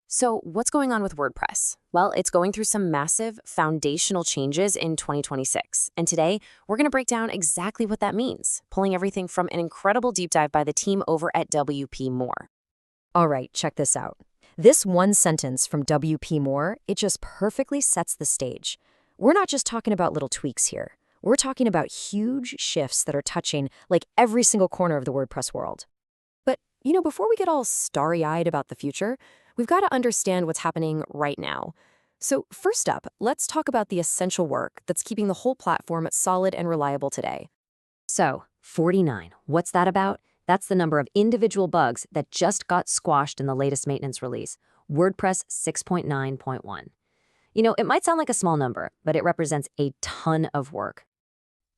So, what's going on with WordPress? Well, it's going through some massive foundational changes in 2026. And today, we're going to break down exactly what that means, pulling everything from an incredible deep dive by the team over at WP Moore. All right, check this out. This one sentence from WP Moore, it just perfectly sets the stage. We're not just talking about little tweaks here. We're talking about huge shifts that are touching like every single corner of the WordPress world. But, before we get all starry-eyed about the future, we've got to understand what's happening right now. So first up, let's talk about the essential work that's keeping the whole platform solid and reliable today. So, 49. What's that about? That's the number of individual bugs that just got squashed in the latest maintenance release, WordPress 6.9.1. It might sound like a small number, but it represents a ton of work.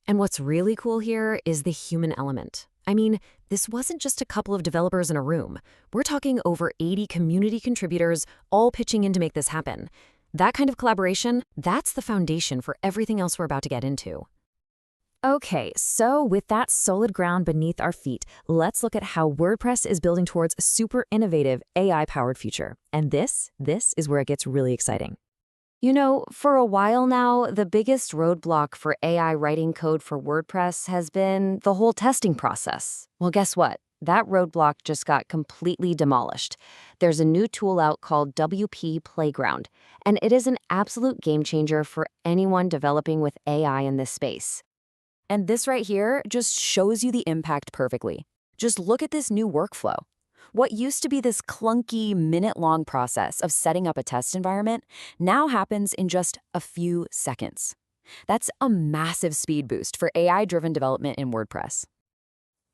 And what's really cool here is the human element. I mean, this wasn't just a couple of developers in a room. We're talking over 80 community contributors all pitching in to make this happen. That kind of collaboration, that's the foundation for everything else we're about to get into. Okay, so with that solid ground beneath our feet, let's look at how WordPress is building towards a super innovative AI-powered future. And this is where it gets really exciting. For a while now, the biggest roadblock for AI writing code for WordPress has been the whole testing process. Well, guess what? That roadblock just got completely demolished. There's a new tool out called WP Playground, and it is an absolute game changer for anyone developing with AI in this space. And this right here just shows you the impact perfectly. Just look at this new workflow. What used to be this clunky, minute-long process of setting up a test environment now happens in just a few seconds. That's a massive speed boost for AI-driven development in WordPress.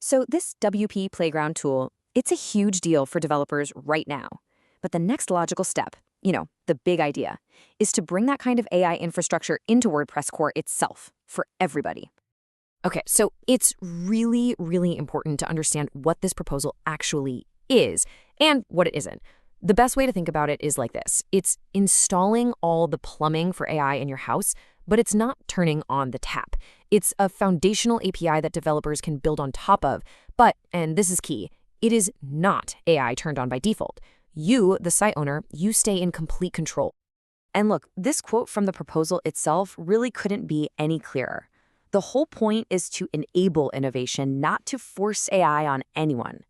So this WP Playground tool, it's a huge deal for developers right now. But the next logical step, the big idea, is to bring that kind of AI infrastructure into WordPress core itself for everybody. Okay, so it's really, really important to understand what this proposal actually is and what it isn't. The best way to think about it is like this. It's installing all the plumbing for AI in your house, but it's not turning on the tap. It's a foundational API that developers can build on top of, but, and this is key, it is not AI turned on by default. You, the site owner, you stay in complete control. And look, this quote from the proposal itself really couldn't be any clearer. The whole point is to enable innovation, not to force AI on anyone.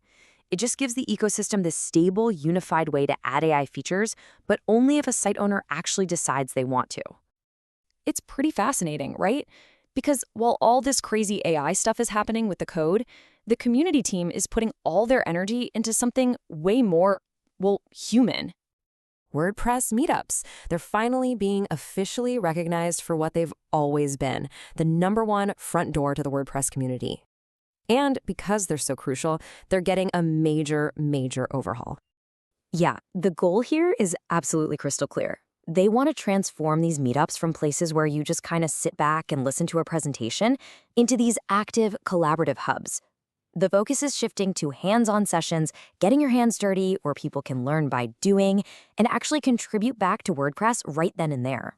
It just gives the ecosystem this stable, unified way to add AI features, but only if a site owner actually decides they want to. It's pretty fascinating, right? Because while all this crazy AI stuff is happening with the code, the community team is putting all their energy into something way more, human. WordPress Meetups. They're finally being officially recognized for what they've always been, the #1 front door to the WordPress community. And because they're so crucial, they're getting a major, major overhaul. Yeah, the goal here is absolutely crystal clear. They want to transform these meetups from places where you just kind of sit back and listen to a presentation into these active, collaborative hubs. The focus is shifting to hands-on sessions, getting your hands dirty, where people can learn by doing and actually contribute back to WordPress right then and there.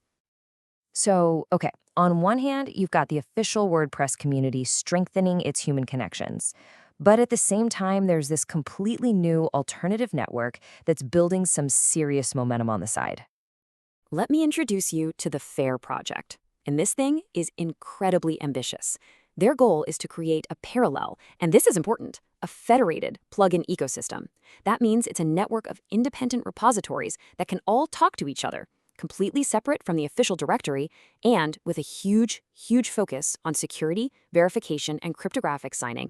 So, okay, on one hand, you've got the official WordPress community strengthening its human connections. But at the same time, there's this completely new alternative network that's building some serious momentum on the side. Let me introduce you to the FAIR project. And this thing is incredibly ambitious. Their goal is to create a parallel, and this is important, a federated plugin ecosystem. That means it's a network of independent repositories that can all talk to each other, completely separate from the official directory, and with a huge, huge focus on security, verification, and cryptographic signing.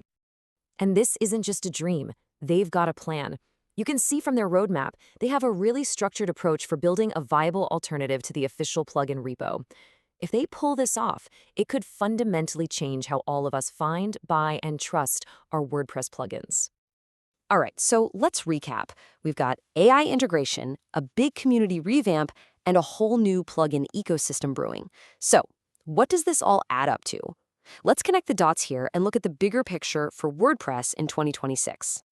And this isn't just a dream. They've got a plan. You can see from their roadmap, they have a really structured approach for building a viable alternative to the official plugin repo. If they pull this off, it could fundamentally change how all of us find, buy, and trust our WordPress plugins. All right, so let's recap. We've got AI integration, a big community revamp, and a whole new plugin ecosystem brewing. So, what does this all add up to? Let's connect the dots here and look at the bigger picture for WordPress in 2026.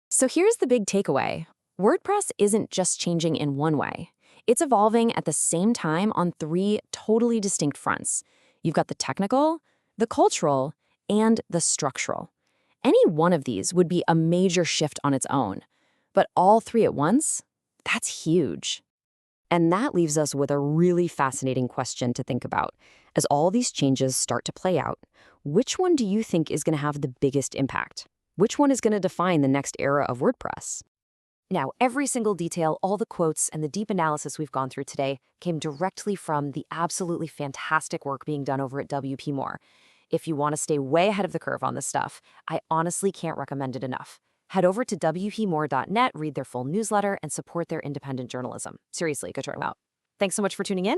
So here's the big takeaway. WordPress isn't just changing in one way. It's evolving at the same time on 3 totally distinct fronts. You've got the technical, the cultural, and the structural. Any one of these would be a major shift on its own. But all 3 at once? That's huge. And that leaves us with a really fascinating question to think about. As all these changes start to play out, which one do you think is going to have the biggest impact? Which one is going to define the next era of WordPress? Now, every single detail, all the quotes, and the deep analysis we've gone through today came directly from the absolutely fantastic work being done over at WP Moore. If you want to stay way ahead of the curve on this stuff, I honestly can't recommend it enough. Head over to wpmore.net, read their full newsletter, and support their independent journalism. Seriously, go check them out. Thanks so much for tuning in.